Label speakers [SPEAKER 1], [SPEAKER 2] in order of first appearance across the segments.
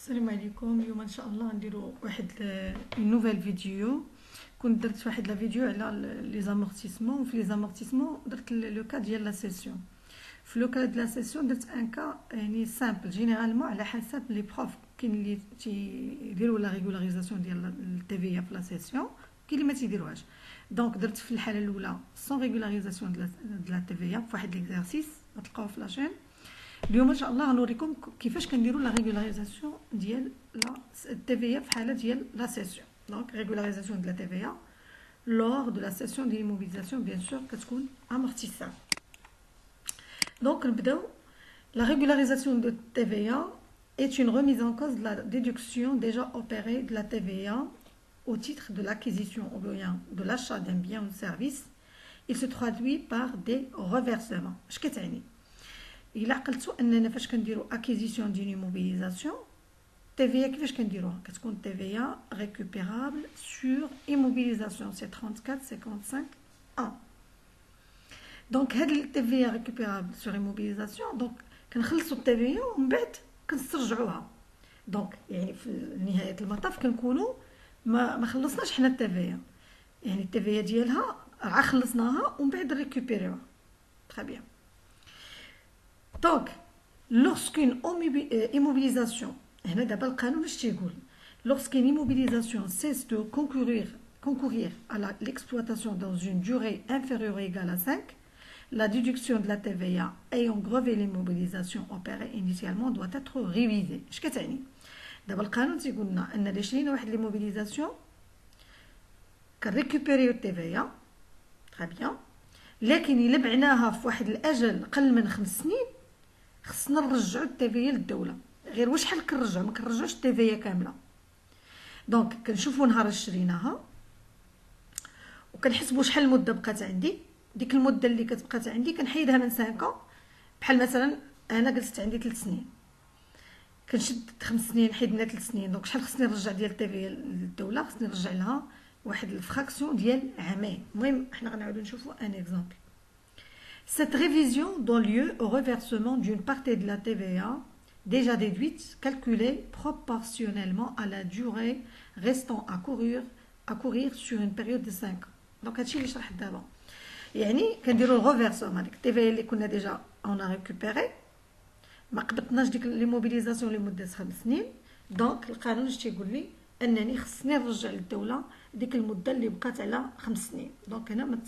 [SPEAKER 1] السلام عليكم. اليوم ان شاء الله نديرو واحد نوفيل فيديو. كنت درت واحد لا فيديو على لي زامورتيسمون، وفي لي زامورتيسمون درت لو كا ديال لا سيسيون. في لو كا ديال لا سيسيون درت ان كا يعني سامبل جينيرالمون على حسب لي بروف. كاين اللي تيديروا لا ريغولاريزاسيون ديال التي في في لا سيسيون، كاين اللي ما تيديروهاش. دونك درت في الحاله الاولى سون ريغولاريزاسيون ديال لا تي في في واحد ليكزارسيس غتلقاوه في لاشين. اليوم ان شاء الله غنوريكم كيفاش كنديروا لا ريغولاريزاسيون ديال لا تي في في حاله ديال لا سيسيون. دونك ريغولاريزاسيون ديال لا تي في lors de la session d'immobilisation bien sûr كتكون amortissable. Donc نبداو. La régularisation de TVA est une remise en cause de la déduction déjà opérée de la TVA au titre de l'acquisition ou bien de l'achat d'un bien ou service. Il se traduit par des reversements. اش كتعني؟ إلا عقلتو أننا فاش كنديرو acquisition d'une immobilisation TVA كيفاش كنديروها؟ كتكون TVA récupérable sur immobilisation. C'est 34-55-1. دونك هاد TVA récupérable sur immobilisation دونك كنخلصو TVA ومن بعد كنسترجعوها. دونك يعني في نهاية المطاف كنكونو ما خلصناش حنا TVA، يعني TVA ديالها راه خلصناها ومن بعد ريكوبيريوها. تري بيان. Donc, lorsqu'une immobilisation, lorsqu'une immobilisation cesse de concourir à l'exploitation dans une durée inférieure ou égale à 5, la déduction de la TVA ayant grevé l'immobilisation opérée initialement doit être révisée. اش كتعني؟ دابا القانون تيقول لنا ان الا شرينا واحد ليموبيليزاسيون كنريكوبيريو التيفيا تري بيان، لكن الا بعناها في واحد الاجل قل من 5 سنين خصنا نرجعوا التيفيا للدوله. غير واش شحال كنرجعوا؟ ما كنرجعوش التيفيا كامله. دونك كنشوفوا نهار شريناها وكنحسبوا شحال المده بقات عندي. ديك المده اللي كتبقات عندي كنحيدها من 5. بحال مثلا انا جلست عندي 3 سنين، كنشد 5 سنين حيدنا 3 سنين، دونك شحال خصني نرجع ديال التيفيا للدوله؟ خصني نرجع لها واحد الفراكسيون ديال عامين. المهم حنا غنعاودو نشوفوا ان اكزامبل. Cette révision donne lieu au reversement d'une partie de la TVA déjà déduite, calculée proportionnellement à la durée restant à courir sur une période de 5 ans. Donc هادشي اللي شرحت دابا، يعني كنديروا الريفيرسمون هذيك التيفيا اللي كنا ديجا اون ريكوبيري، ما قبضناش ديك ليموبيليزاسيون لمده 5 سنين. دونك القانون اش تيقول لي؟ انني خصني نرجع للدوله ديك المده اللي بقات على 5 سنين. دونك هنا ما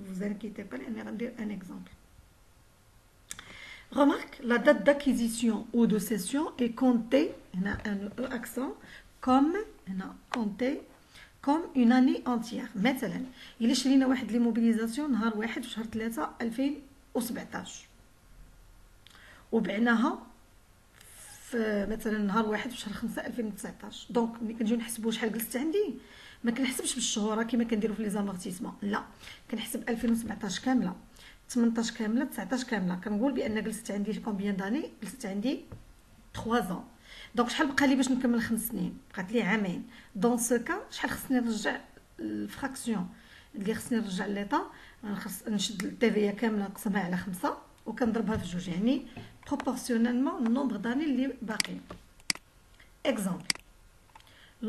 [SPEAKER 1] فوزانكيتي با لاني غندير ان اكزامبل. Remarque, la date d'acquisition ou de cession est comptée, un accent, comme une année entière. مثلا إلا شرينا واحد ليموبيليزاسيون نهار 1 في شهر 3 2017 وبعناها في مثلا نهار 1 في شهر 5 2019. دونك ملي كنجيو نحسبوا شحال جلست عندي ما كنحسبش بالشهور كما كنديروا في لي زامورتيسمون، لا كنحسب 2017 كامله، 18 كامله، 19 كامله. كنقول بان جلست عندي كومبيان داني؟ جلست عندي 3 ans. دونك شحال بقى لي باش نكمل 5 سنين؟ بقات لي عامين. دون سو كا شحال خصني نرجع الفراكسيون اللي خصني نرجع ليطا؟ خص نشد التيفيا كامله نقسمها على 5 وكنضربها في 2، يعني proportionnellement النومبر داني اللي باقي. اكزامبل.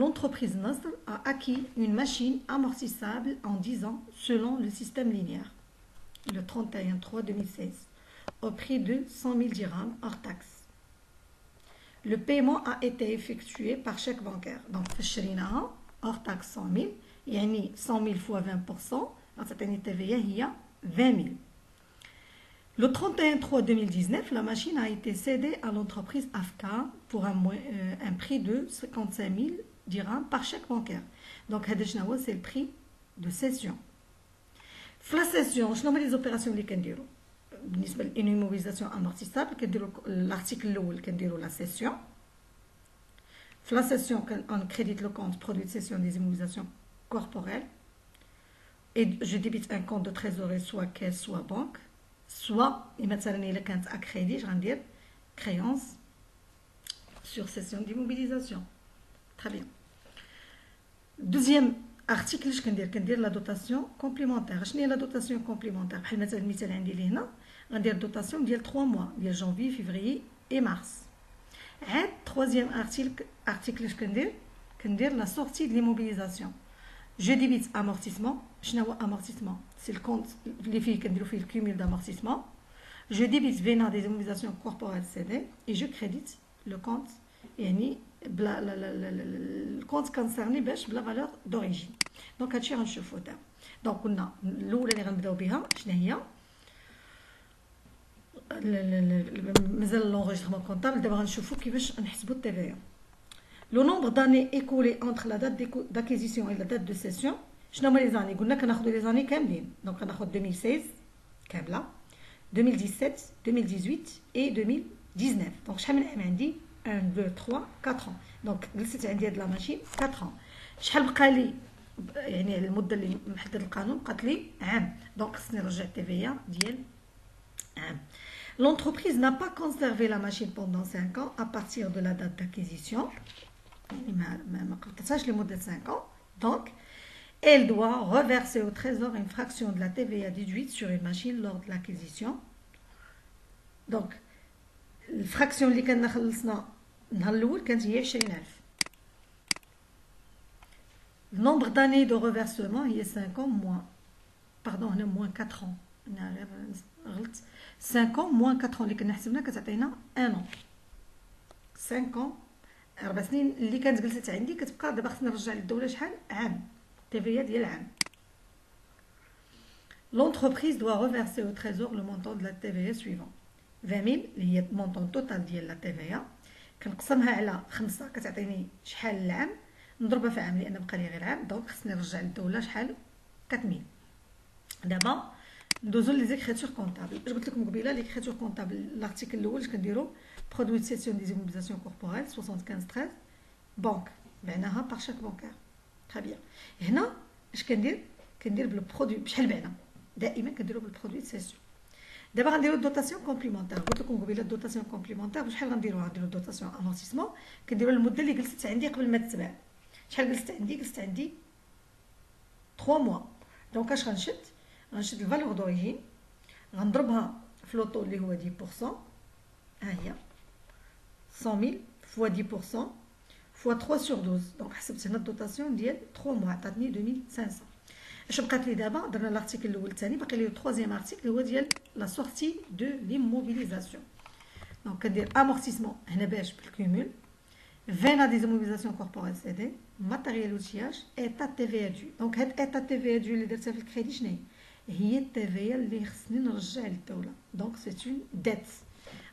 [SPEAKER 1] L'entreprise Nasr a acquis une machine amortissable en 10 ans selon le système linéaire le 31/3/2016 au prix de 100 000 dirhams hors taxe. Le paiement a été effectué par chèque bancaire. Donc فشريناها hors taxe 100 000، يعني 100 000 fois 20% غتعطيني التيفيا هي 20 000. Le 31/3/2019, la machine a été cédée à l'entreprise AFCA pour un prix de 55 000 dirhams par chèque bancaire. Donc, c'est le prix de cession. La cession, شنو هما les opérations اللي كنديرو؟ بالنسبة للإموبيليزاسيون amortissable كنديرو l'article الأول كنديرو la cession. La cession, on crédite le compte produit de cession des immobilisations corporelles et je débite un compte de trésorerie soit caisse soit banque. soit مثلا الا كانت à crédit غندير créance sur cession d'immobilisation. Très bien. Deuxième article اش كندير لا دوتاسيون كومبليمونتير. شنو هي لا دوتاسيون كومبليمونتير؟ بحال مثلا المثال عندي لهنا غندير دوتاسيون ديال 3 mois ديال جانفي فيفري اي مارس. troisième article كندير la sortie de l'immobilisation. Je débite amortissement. شنو هو amortissement? C'est le compte اللي فيه كنديرو فيه le cumul d'amortissement. Je débite VENA des immobilisations corporelles cédées et je crédite le compte يعني le compte concerné باش بلا valeur d'origine. Donc هادشي غنشوفو دابا. دونك قلنا الاولى اللي غنبداو بها شنو هي؟ مازال l'enregistrement comptable. دابا غنشوفو كيفاش نحسبو التي. Le nombre d'années écoulées entre la date d'acquisition et la date de cession. شنو هما لي زاني؟ قلنا كناخدو لي زاني كاملين. دونك كناخد 2016 كامله، 2017 2018 et 2019. دونك شحال من عام عندي؟ 1 2 3 4 ans. دونك جلست عندي هاد لا ماشين 4 ans. شحال بقى لي يعني المده اللي محدد القانون؟ بقات لي عام. دونك خصني نرجع التي ديال عام. L'entreprise n'a pas conservé la machine pendant 5 ans à partir de la date d'acquisition. ما قبضتهاش لمدة 5 ans. Donc, elle doit reverser au trésor une fraction de la TVA déduite sur une machine lors de l'acquisition. Donc, الفراكسيون اللي كنا خلصنا النهار الاول كانت هي 20000. Le nombre d'années de reversement هي 5 ans moins. Pardon, هنا moins 4 ans. هنا غير غلط. 5 ans moins 4 ans اللي كنا حسبنا كتعطينا 1 an. 5 ans 4 سنين اللي كانت جلست عندي كتبقى دابا خصني نرجع للدوله شحال؟ عام. TVA ديال عام. L'entreprise doit reverser au trésor le montant de la TVA suivant. 20000 اللي هي المونطون توتال ديال لا TVA كنقسمها على 5 كتعطيني شحال العام، نضربها في عام لان بقى لي غير عام. دونك خصني نرجع للدوله شحال؟ 4000. دابا ندوزو لي زيكريتور كونطابل. اش قلت لكم قبيله؟ ليكريتور كونطابل الارتيكل الاول اش كنديرو؟ برودوي دو سيسيون دي زيموبيليزاسيون كوربوريل 75 13 بنك بعناها باغ شاك بنكار. تري بيان. هنا اش كندير بالبرودوي بشحال بعنا؟ دائما كنديرو بالبرودوي دو سيسيون. دابا غنديرو دوتاسيون كومبليمونتير. قلت لكم قبيله الدوتاسيون كومبليمونتير بشحال غنديروها؟ غنديرو دوتاسيون امورتيسمون كنديرو المده اللي جلست عندي قبل ما تتباع. شحال جلست عندي؟ جلست عندي 3 موا. دونك اش غنشد الفالور دوريجين غنضربها في لوطو اللي هو 10%. ها هي 100000 فوا 10% فوا 3 sur 12. دونك حسبت هنا الدوتاسيون ديال 3 موا عطاتني 2500. اش بقات لي دابا؟ درنا لارتيكل الاول الثاني، باقي لي الترويزيام ارتيكل هو ديال لا سورتي دو ليموبيليزاسيون. دونك كندير امورتيسمون هنا باش بالكومول، فينا دي زيموبيليزاسيون كوربوريل سيدي، ماتيريال اوتياج، ايتا تي في دو. دونك هاد ايتا تي في دو اللي درتها في الكريدي شنو هي؟ التي في اللي خصني نرجع للدوله. دونك سي اون ديت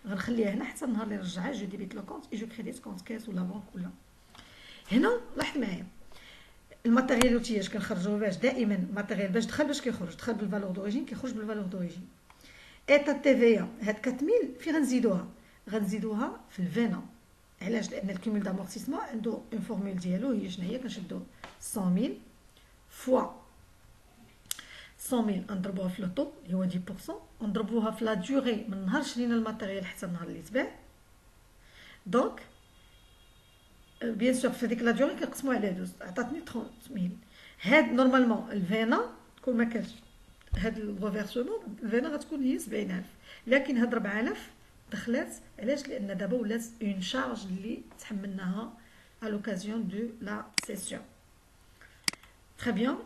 [SPEAKER 1] غنخليها هنا حتى النهار اللي نرجعها. جو ديبيت لو كونت اي جو كريديت كونت كاس ولا بنك ولا. هنا لاحظ معايا الماتيريال اوتياج كنخرجوه باش دائما ماتيريال باش دخل باش كيخرج دخل بالفالور دوريجين كيخرج بالفالور دوريجين. ايتا تي في هاد 4000 فين غنزيدوها في الفينا. علاش؟ لان الكومول دامورتيسمون عنده اون فورمول ديالو هي شنو هي؟ كنشدو 100000 فوا 100000 نضربوها في لوطو اللي هو 10%، ونضربوها في لا دوري من نهار شرينا الماتيريال حتى النهار اللي تباع. دونك بيان سور في هذيك لا دوري كنقسموها على 12 عطاتني 30000. هاد نورمالمون الفينا كون ما كانش هاد الغوفيرسمون الفينا غتكون هي 70000، لكن هاد 4000 دخلات. علاش؟ لان دابا ولات اون شارج اللي تحملناها à l'occasion de la session. Très bien.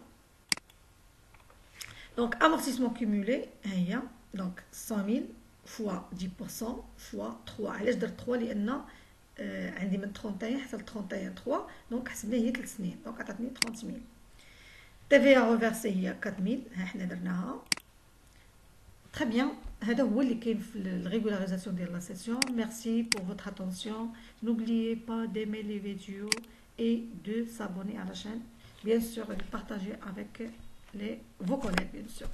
[SPEAKER 1] Donc amortissement cumulé هي دونك 100000 فوا 10% فوا 3. علاش درت 3؟ لان عندي من 31 حتى ل 31 3 دونك حسبنا هي 3 سنين. دونك عطاتني 30000. TVA reversée هي 4000 ها حنا درناها. Très bien. هذا هو اللي كاين في الريغولاريزاسيون ديال لا سيسيون. Merci pour votre attention. N'oubliez pas d'aimer les vidéos et de s'abonner à la chaîne. Bien sûr, et de partager avec vos collègues, bien sûr.